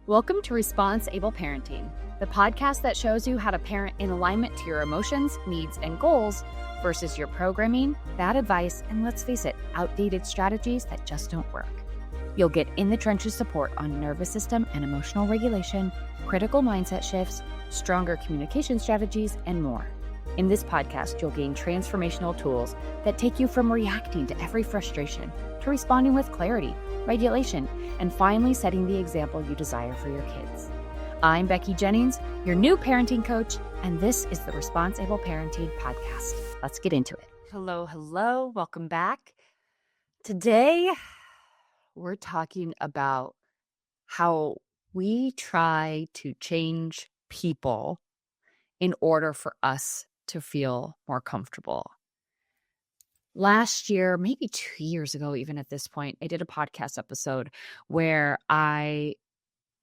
Welcome to ResponseABLE Parenting, the podcast that shows you how to parent in alignment to your emotions, needs, and goals versus your programming, bad advice, and let's face it, outdated strategies that just don't work. You'll get in the trenches support on nervous system and emotional regulation, critical mindset shifts, stronger communication strategies, and more. In this podcast, you'll gain transformational tools that take you from reacting to every frustration to responding with clarity, regulation, and finally setting the example you desire for your kids. I'm Becky Jennings, your new parenting coach, and this is the ResponseABLE Parenting podcast. Let's get into it. Hello. Welcome back. Today, we're talking about how we try to change people in order for us to feel more comfortable. Last year, maybe 2 years ago, even at this point, I did a podcast episode where I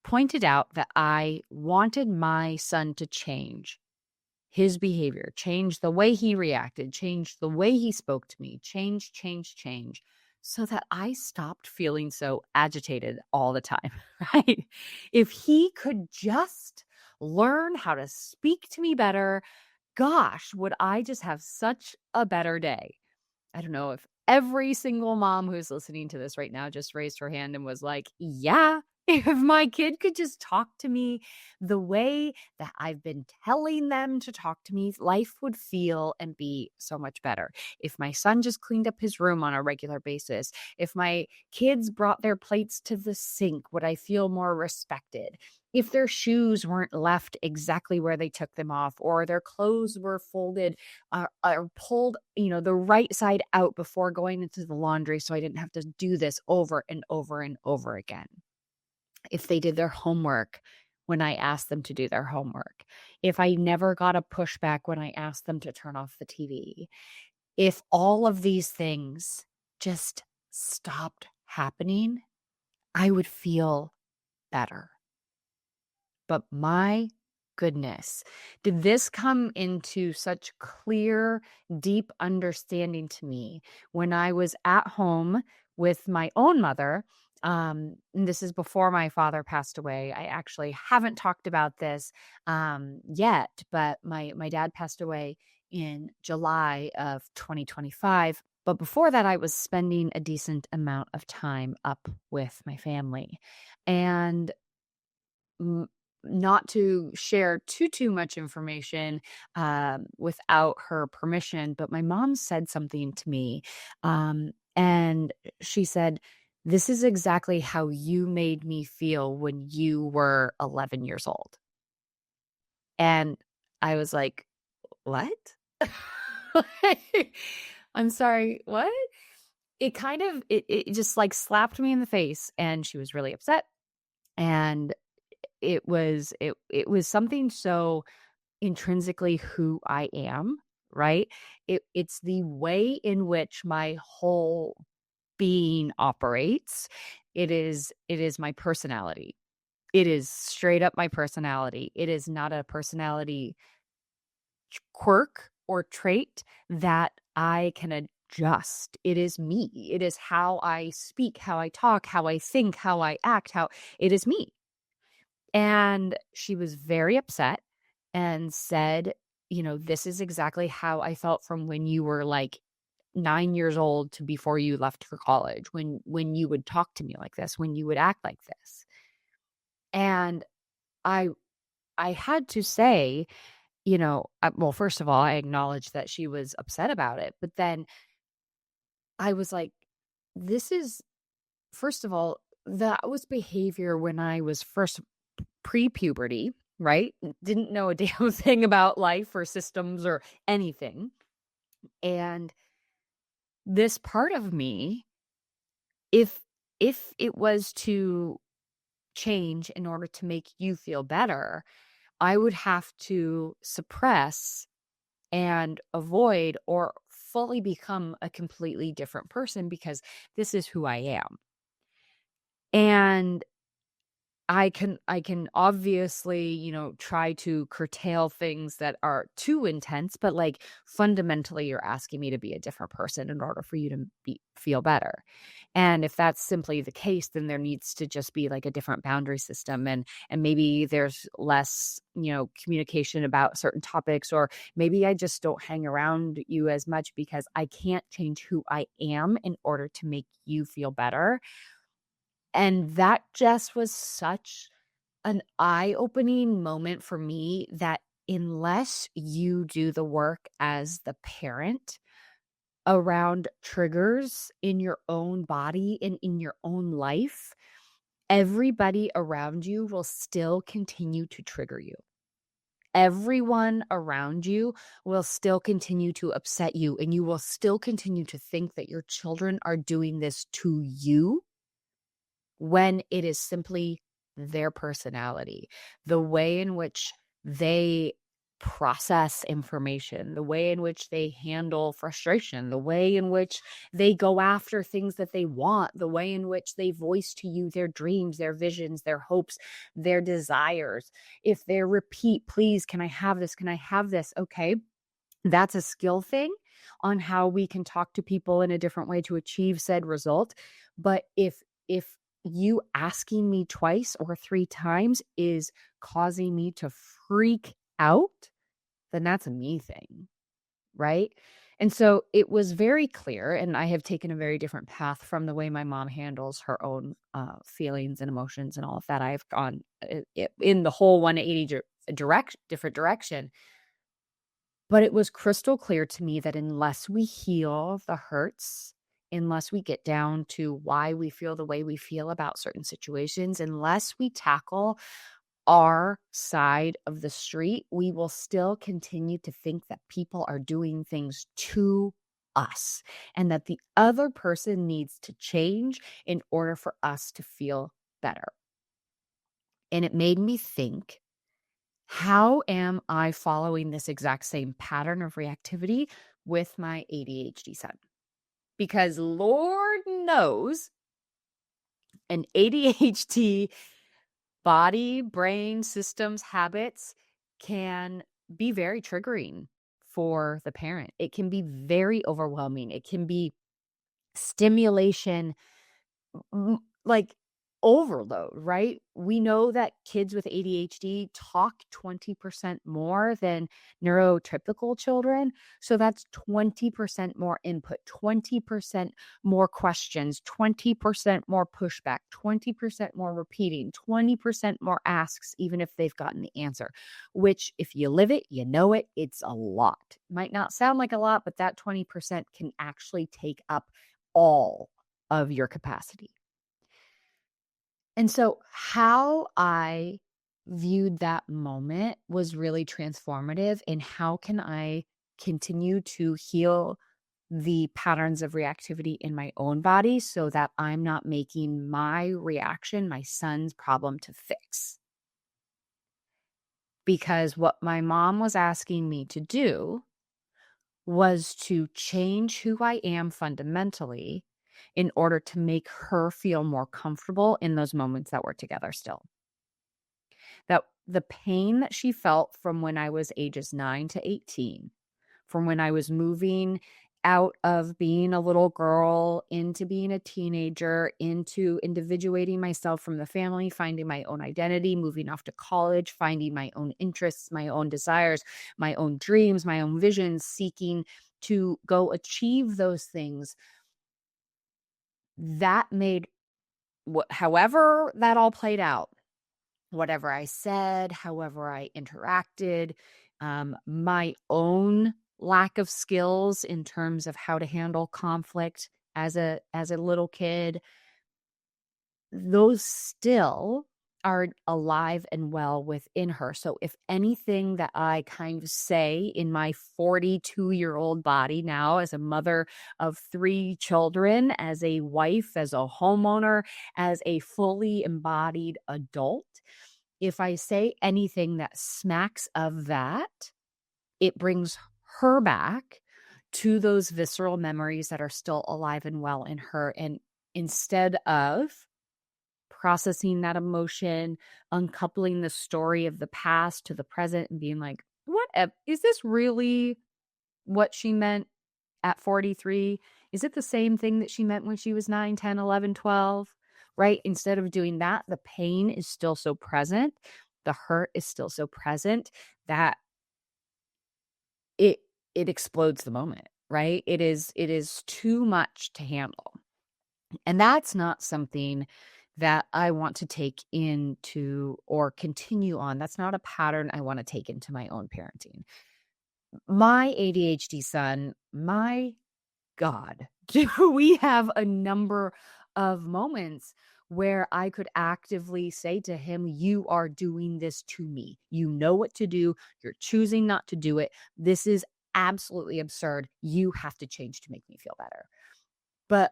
pointed out that I wanted my son to change his behavior, change the way he reacted, change the way he spoke to me, change, so that I stopped feeling so agitated all the time, right? If he could just learn how to speak to me better, gosh, would I just have such a better day? I don't know if every single mom who's listening to this right now just raised her hand and was like, yeah, if my kid could just talk to me the way that I've been telling them to talk to me, life would feel and be so much better. If my son just cleaned up his room on a regular basis, if my kids brought their plates to the sink, would I feel more respected? If their shoes weren't left exactly where they took them off, or their clothes were folded or pulled, the right side out before going into the laundry, so I didn't have to do this over and over and over again. If they did their homework when I asked them to do their homework, if I never got a pushback when I asked them to turn off the TV, if all of these things just stopped happening, I would feel better. But my goodness, did this come into such clear, deep understanding to me when I was at home with my own mother. And this is before my father passed away. I actually haven't talked about this yet, but my dad passed away in July of 2025. But before that, I was spending a decent amount of time up with my family. And not to share too much information without her permission, but my mom said something to me, and she said, "This is exactly how you made me feel when you were 11 years old." And I was like, "What?" I'm sorry, what? It just like slapped me in the face, and she was really upset. And it was something so intrinsically who I am, right? It's the way in which my whole being operates. It is my personality. It is straight up my personality. It is not a personality quirk or trait that I can adjust. It is me. It is how I speak, how I talk, how I think, how I act, how it is me. And she was very upset and said, this is exactly how I felt from when you were like 9 years old to before you left for college, when you would talk to me like this, when you would act like this. And I had to say, well, first of all, I acknowledged that she was upset about it, but then I was like, this is, first of all, that was behavior when I was first pre-puberty, right? Didn't know a damn thing about life or systems or anything. And this part of me, if it was to change in order to make you feel better, I would have to suppress and avoid or fully become a completely different person because this is who I am. And I can obviously, try to curtail things that are too intense, but like fundamentally you're asking me to be a different person in order for you to feel better. And if that's simply the case, then there needs to just be like a different boundary system, and maybe there's less, communication about certain topics, or maybe I just don't hang around you as much because I can't change who I am in order to make you feel better. And that just was such an eye-opening moment for me that unless you do the work as the parent around triggers in your own body and in your own life, everybody around you will still continue to trigger you. Everyone around you will still continue to upset you, and you will still continue to think that your children are doing this to you when it is simply their personality, the way in which they process information, the way in which they handle frustration, the way in which they go after things that they want, the way in which they voice to you their dreams, their visions, their hopes, their desires. If they repeat, please, can I have this? Can I have this? Okay. That's a skill thing on how we can talk to people in a different way to achieve said result. But if you asking me twice or three times is causing me to freak out, then that's a me thing, right? And so it was very clear, and I have taken a very different path from the way my mom handles her own feelings and emotions and all of that. I've gone in the whole 180 different direction. But it was crystal clear to me that unless we heal the hurts, unless we get down to why we feel the way we feel about certain situations, unless we tackle our side of the street, we will still continue to think that people are doing things to us and that the other person needs to change in order for us to feel better. And it made me think, how am I following this exact same pattern of reactivity with my ADHD son? Because Lord knows an ADHD body, brain, systems, habits can be very triggering for the parent. It can be very overwhelming. It can be stimulation like overload, right? We know that kids with ADHD talk 20% more than neurotypical children. So that's 20% more input, 20% more questions, 20% more pushback, 20% more repeating, 20% more asks, even if they've gotten the answer, which if you live it, you know it, it's a lot. Might not sound like a lot, but that 20% can actually take up all of your capacity. And so how I viewed that moment was really transformative in how can I continue to heal the patterns of reactivity in my own body so that I'm not making my reaction my son's problem to fix. Because what my mom was asking me to do was to change who I am fundamentally in order to make her feel more comfortable in those moments that we're together still. That the pain that she felt from when I was ages 9 to 18, from when I was moving out of being a little girl into being a teenager, into individuating myself from the family, finding my own identity, moving off to college, finding my own interests, my own desires, my own dreams, my own visions, seeking to go achieve those things. That made however that all played out, whatever I said, however I interacted, my own lack of skills in terms of how to handle conflict as a little kid, those still are alive and well within her. So if anything that I kind of say in my 42-year-old body now, as a mother of 3 children, as a wife, as a homeowner, as a fully embodied adult, if I say anything that smacks of that, it brings her back to those visceral memories that are still alive and well in her. And instead of processing that emotion, uncoupling the story of the past to the present and being like, is this really what she meant at 43? Is it the same thing that she meant when she was 9, 10, 11, 12? Right? Instead of doing that, the pain is still so present. The hurt is still so present that it explodes the moment, right? It is too much to handle. And that's not something that I want to take into or continue on. That's not a pattern I want to take into my own parenting. My ADHD son, my God, do we have a number of moments where I could actively say to him, you are doing this to me. You know what to do. You're choosing not to do it. This is absolutely absurd. You have to change to make me feel better. But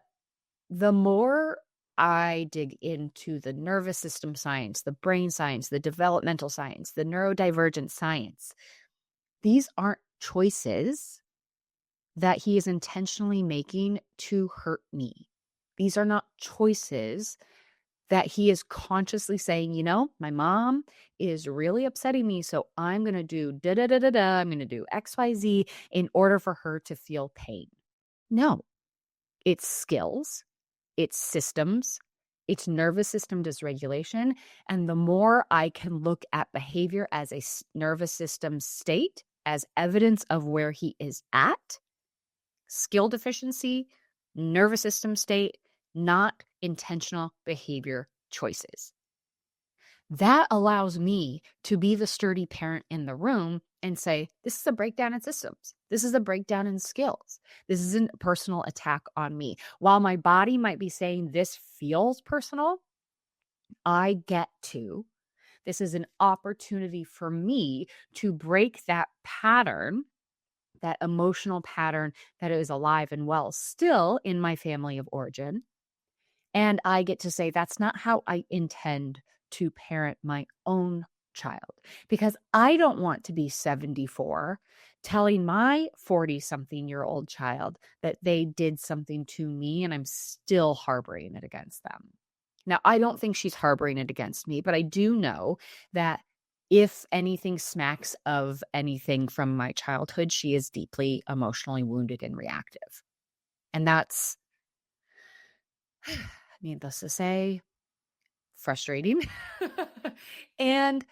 the more I dig into the nervous system science, the brain science, the developmental science, the neurodivergent science, these aren't choices that he is intentionally making to hurt me. These are not choices that he is consciously saying, my mom is really upsetting me, so I'm going to do da-da-da-da-da, I'm going to do XYZ in order for her to feel pain. No, it's skills, it's systems, it's nervous system dysregulation. And the more I can look at behavior as a nervous system state, as evidence of where he is at, skill deficiency, nervous system state, not intentional behavior choices. That allows me to be the sturdy parent in the room and say, this is a breakdown in systems. This is a breakdown in skills. This isn't a personal attack on me. While my body might be saying this feels personal, I get to. This is an opportunity for me to break that pattern, that emotional pattern that is alive and well still in my family of origin. And I get to say, that's not how I intend to parent my own child, because I don't want to be 74 telling my 40-something-year-old child that they did something to me and I'm still harboring it against them. Now, I don't think she's harboring it against me, but I do know that if anything smacks of anything from my childhood, she is deeply emotionally wounded and reactive. And that's, needless to say, frustrating. And,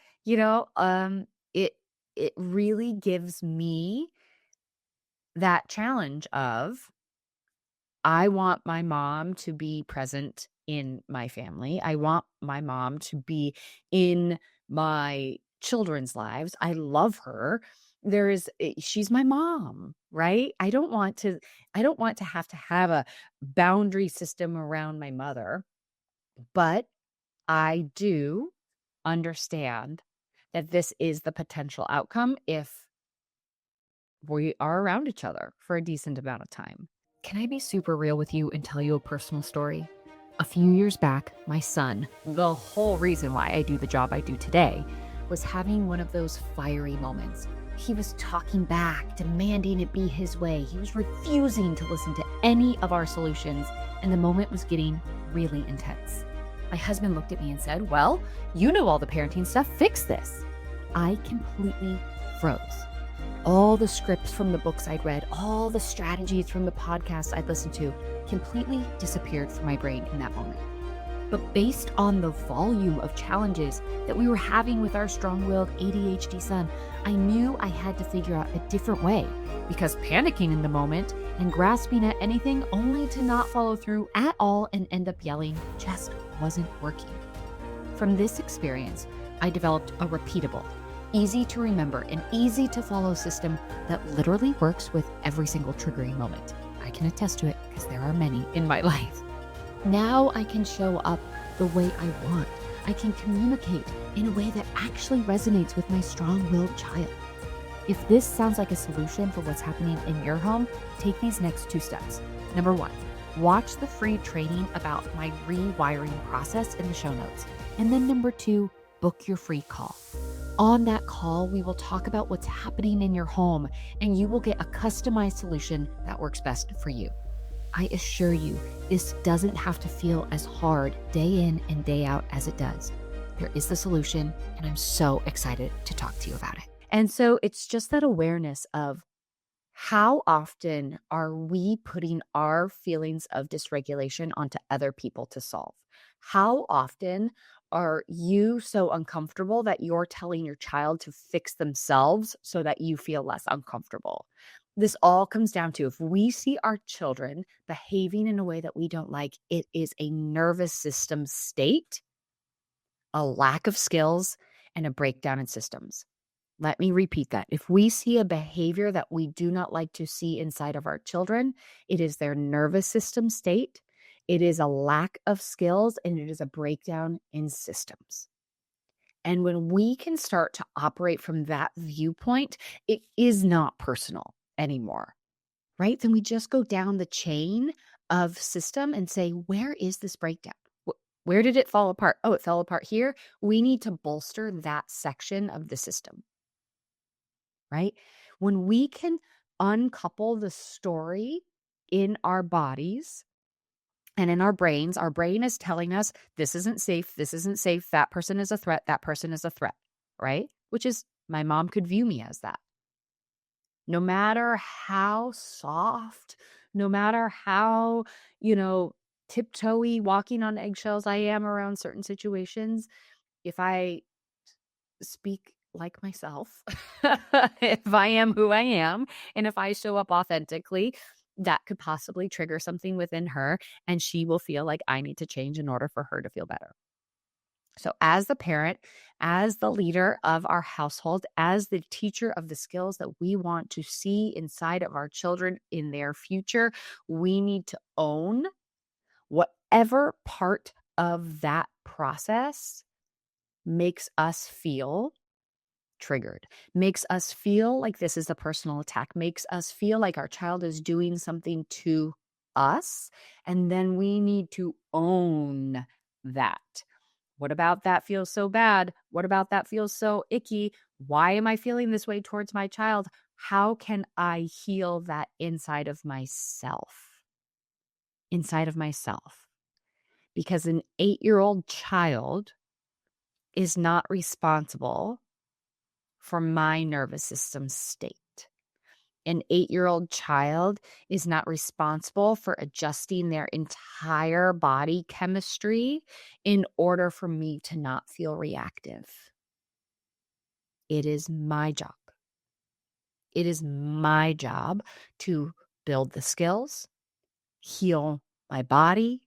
it really gives me that challenge of, I want my mom to be present in my family. I want my mom to be in my children's lives. I love her. She's my mom, right? I don't want to have a boundary system around my mother, but I do understand that this is the potential outcome if we are around each other for a decent amount of time. Can I be super real with you and tell you a personal story? A few years back, my son, the whole reason why I do the job I do today, was having one of those fiery moments. He was talking back, demanding it be his way. He was refusing to listen to any of our solutions, and the moment was getting really intense. My husband looked at me and said, well, you know all the parenting stuff, fix this. I completely froze. All the scripts from the books I'd read, all the strategies from the podcasts I'd listened to completely disappeared from my brain in that moment. But based on the volume of challenges that we were having with our strong-willed ADHD son, I knew I had to figure out a different way, because panicking in the moment and grasping at anything only to not follow through at all and end up yelling just wasn't working. From this experience, I developed a repeatable, easy to remember, and easy to follow system that literally works with every single triggering moment. I can attest to it because there are many in my life. Now I can show up the way I want. I can communicate in a way that actually resonates with my strong-willed child. If this sounds like a solution for what's happening in your home, take these next 2 steps. Number 1, watch the free training about my rewiring process in the show notes. And then number 2, book your free call. On that call, we will talk about what's happening in your home, and you will get a customized solution that works best for you. I assure you, this doesn't have to feel as hard day in and day out as it does. There is the solution, and I'm so excited to talk to you about it. And so it's just that awareness of how often are we putting our feelings of dysregulation onto other people to solve? How often are you so uncomfortable that you're telling your child to fix themselves so that you feel less uncomfortable? This all comes down to if we see our children behaving in a way that we don't like, it is a nervous system state, a lack of skills, and a breakdown in systems. Let me repeat that. If we see a behavior that we do not like to see inside of our children, it is their nervous system state, it is a lack of skills, and it is a breakdown in systems. And when we can start to operate from that viewpoint, it is not personal anymore, right? Then we just go down the chain of system and say, where is this breakdown? Where did it fall apart? Oh, it fell apart here. We need to bolster that section of the system, right? When we can uncouple the story in our bodies and in our brains, our brain is telling us this isn't safe, that person is a threat, that person is a threat, right? Which is, my mom could view me as that. No matter how soft, no matter how, tiptoey, walking on eggshells I am around certain situations, if I speak like myself, if I am who I am, and if I show up authentically, that could possibly trigger something within her, and she will feel like I need to change in order for her to feel better. So as the parent, as the leader of our household, as the teacher of the skills that we want to see inside of our children in their future, we need to own whatever part of that process makes us feel triggered, makes us feel like this is a personal attack, makes us feel like our child is doing something to us. And then we need to own that. What about that feels so bad? What about that feels so icky? Why am I feeling this way towards my child? How can I heal that inside of myself? Inside of myself. Because an 8-year-old child is not responsible for my nervous system state. An 8-year-old child is not responsible for adjusting their entire body chemistry in order for me to not feel reactive. It is my job. It is my job to build the skills, heal my body,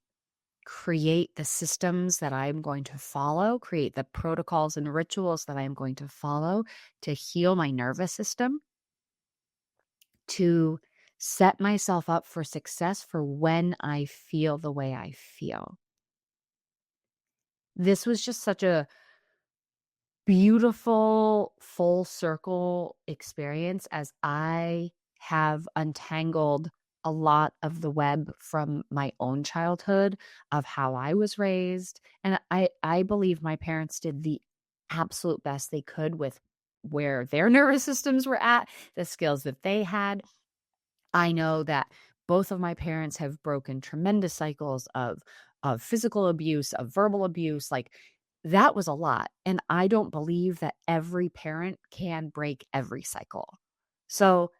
create the systems that I'm going to follow, create the protocols and rituals that I'm going to follow to heal my nervous system, to set myself up for success for when I feel the way I feel. This was just such a beautiful full circle experience as I have untangled a lot of the web from my own childhood of how I was raised. And I believe my parents did the absolute best they could with where their nervous systems were at, the skills that they had. I know that both of my parents have broken tremendous cycles of physical abuse, of verbal abuse. Like, that was a lot. And I don't believe that every parent can break every cycle. So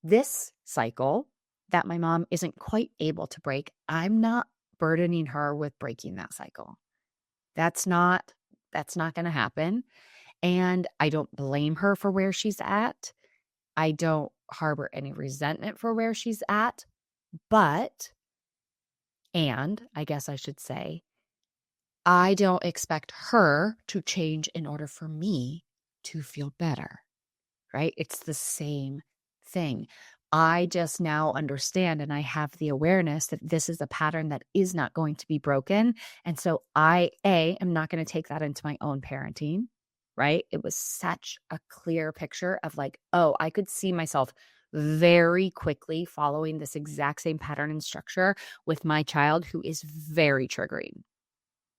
this cycle that my mom isn't quite able to break, I'm not burdening her with breaking that cycle. That's not going to happen. And I don't blame her for where she's at. I don't harbor any resentment for where she's at, and I guess I should say, I don't expect her to change in order for me to feel better, right? It's the same thing. I just now understand and I have the awareness that this is a pattern that is not going to be broken. And so I am not going to take that into my own parenting, right? It was such a clear picture of like, oh, I could see myself very quickly following this exact same pattern and structure with my child who is very triggering,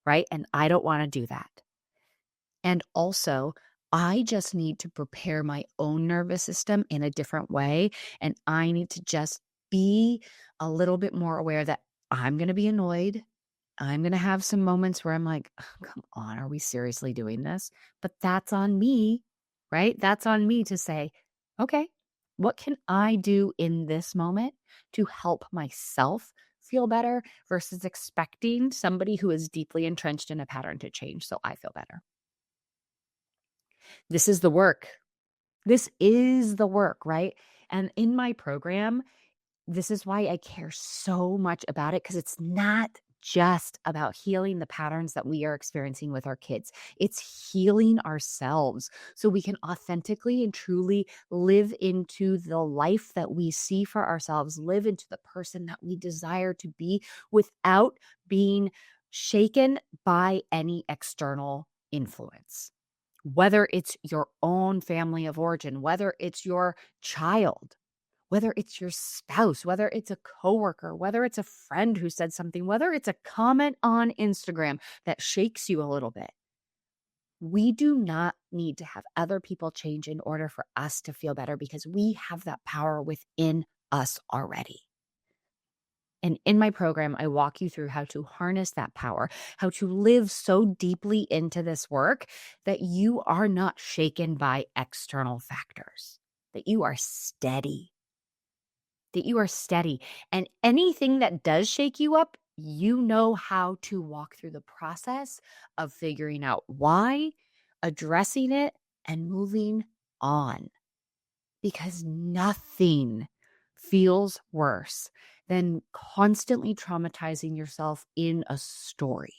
right? And I don't want to do that. And also, I just need to prepare my own nervous system in a different way. And I need to just be a little bit more aware that I'm going to be annoyed. I'm going to have some moments where I'm like, "Oh, come on, are we seriously doing this?" But that's on me, right? That's on me to say, okay, what can I do in this moment to help myself feel better versus expecting somebody who is deeply entrenched in a pattern to change so I feel better? This is the work. This is the work, right? And in my program, this is why I care so much about it, because it's not just about healing the patterns that we are experiencing with our kids. It's healing ourselves so we can authentically and truly live into the life that we see for ourselves, live into the person that we desire to be without being shaken by any external influence. Whether it's your own family of origin, whether it's your child, whether it's your spouse, whether it's a coworker, whether it's a friend who said something, whether it's a comment on Instagram that shakes you a little bit. We do not need to have other people change in order for us to feel better, because we have that power within us already. And in my program, I walk you through how to harness that power, how to live so deeply into this work that you are not shaken by external factors, that you are steady. And anything that does shake you up, you know how to walk through the process of figuring out why, addressing it, and moving on. Because nothing feels worse than constantly traumatizing yourself in a story,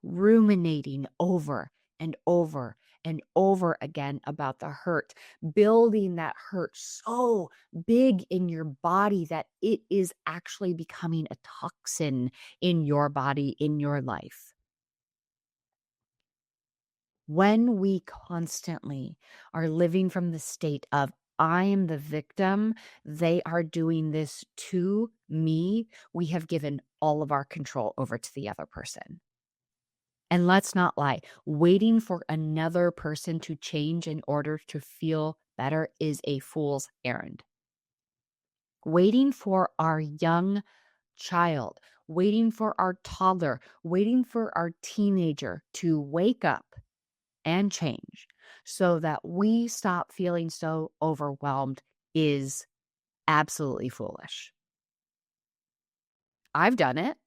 ruminating over and over and over again about the hurt, building that hurt so big in your body that it is actually becoming a toxin in your body, in your life. When we constantly are living from the state of, I am the victim, they are doing this to me, we have given all of our control over to the other person. And let's not lie, waiting for another person to change in order to feel better is a fool's errand. Waiting for our young child, waiting for our toddler, waiting for our teenager to wake up and change so that we stop feeling so overwhelmed is absolutely foolish. I've done it.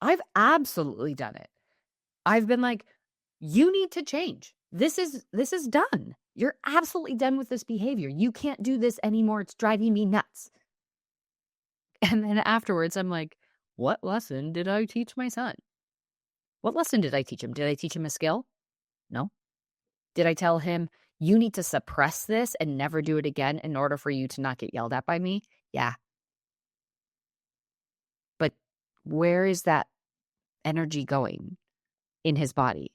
I've absolutely done it. I've been like, you need to change. This is done. You're absolutely done with this behavior. You can't do this anymore. It's driving me nuts. And then afterwards, I'm like, what lesson did I teach my son? What lesson did I teach him? Did I teach him a skill? No. Did I tell him, you need to suppress this and never do it again in order for you to not get yelled at by me? Yeah. But where is that energy going in his body?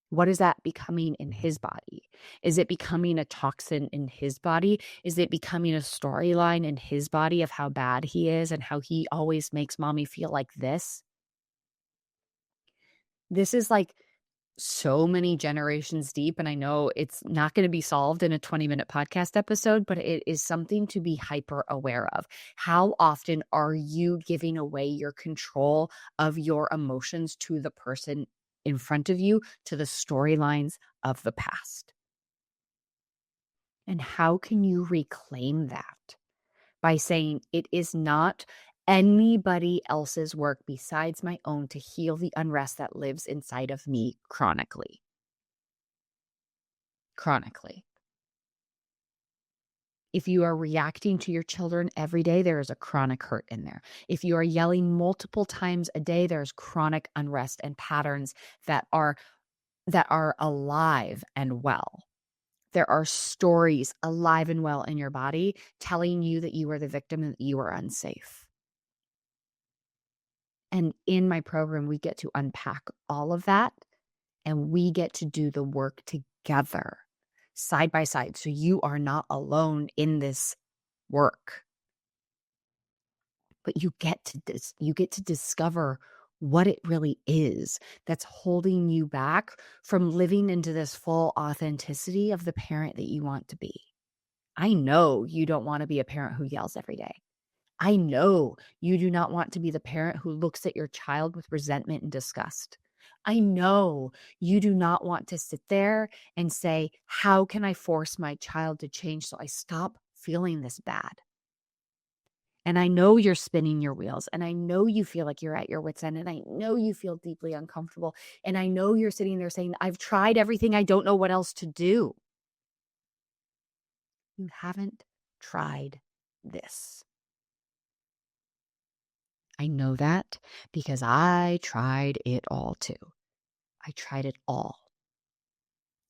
What is that becoming in his body? Is it becoming a toxin in his body? Is it becoming a storyline in his body of how bad he is and how he always makes mommy feel like this? This is like so many generations deep, and I know it's not going to be solved in a 20-minute podcast episode, but it is something to be hyper aware of. How often are you giving away your control of your emotions to the person in front of you, to the storylines of the past? And how can you reclaim that? By saying, it is not anybody else's work besides my own to heal the unrest that lives inside of me chronically. Chronically. If you are reacting to your children every day, there is a chronic hurt in there. If you are yelling multiple times a day, there's chronic unrest and patterns that are alive and well. There are stories alive and well in your body telling you that you are the victim and that you are unsafe. And in my program, we get to unpack all of that, and we get to do the work together, side by side. So you are not alone in this work. But you get to discover what it really is that's holding you back from living into this full authenticity of the parent that you want to be. I know you don't want to be a parent who yells every day. I know you do not want to be the parent who looks at your child with resentment and disgust. I know you do not want to sit there and say, how can I force my child to change so I stop feeling this bad? And I know you're spinning your wheels, and I know you feel like you're at your wit's end, and I know you feel deeply uncomfortable, and I know you're sitting there saying, I've tried everything. I don't know what else to do. You haven't tried this. I know that because I tried it all too. I tried it all.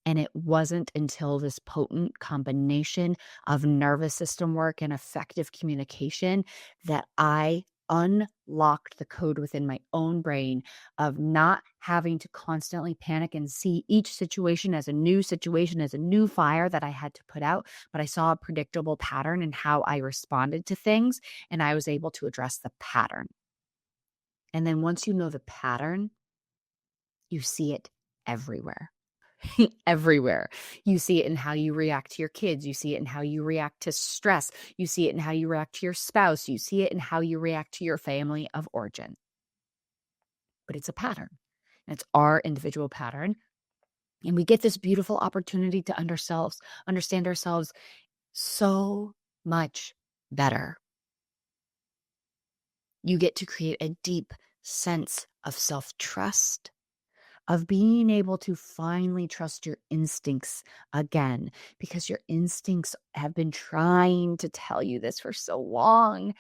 And it wasn't until this potent combination of nervous system work and effective communication that I unlocked the code within my own brain of not having to constantly panic and see each situation, as a new fire that I had to put out. But I saw a predictable pattern in how I responded to things, and I was able to address the pattern. And then once you know the pattern, you see it everywhere. Everywhere. You see it in how you react to your kids. You see it in how you react to stress. You see it in how you react to your spouse. You see it in how you react to your family of origin. But it's a pattern. And it's our individual pattern. And we get this beautiful opportunity to understand ourselves so much better. You get to create a deep sense of self-trust, of being able to finally trust your instincts again, because your instincts have been trying to tell you this for so long,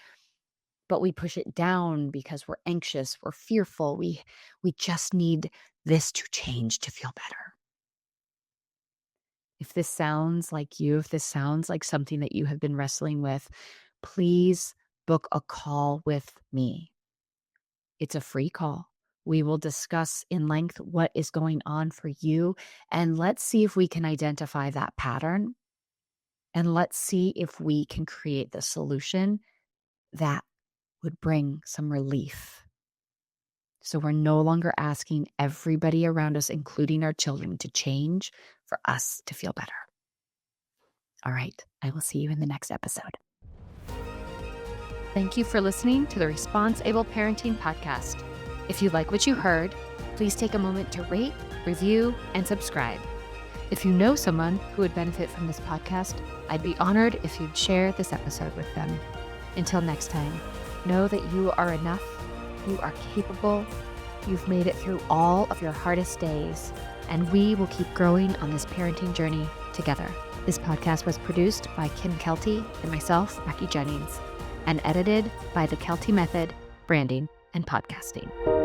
but we push it down because we're anxious, we're fearful. We just need this to change to feel better. If this sounds like you, if this sounds like something that you have been wrestling with, please book a call with me. It's a free call. We will discuss in length what is going on for you, and let's see if we can identify that pattern, and let's see if we can create the solution that would bring some relief. So we're no longer asking everybody around us, including our children, to change for us to feel better. All right, I will see you in the next episode. Thank you for listening to the ResponseABLE Parenting Podcast. If you like what you heard, please take a moment to rate, review, and subscribe. If you know someone who would benefit from this podcast, I'd be honored if you'd share this episode with them. Until next time, know that you are enough, you are capable, you've made it through all of your hardest days, and we will keep growing on this parenting journey together. This podcast was produced by Kim Kelty and myself, Becky Jennings, and edited by the Kelty Method, Branding and Podcasting.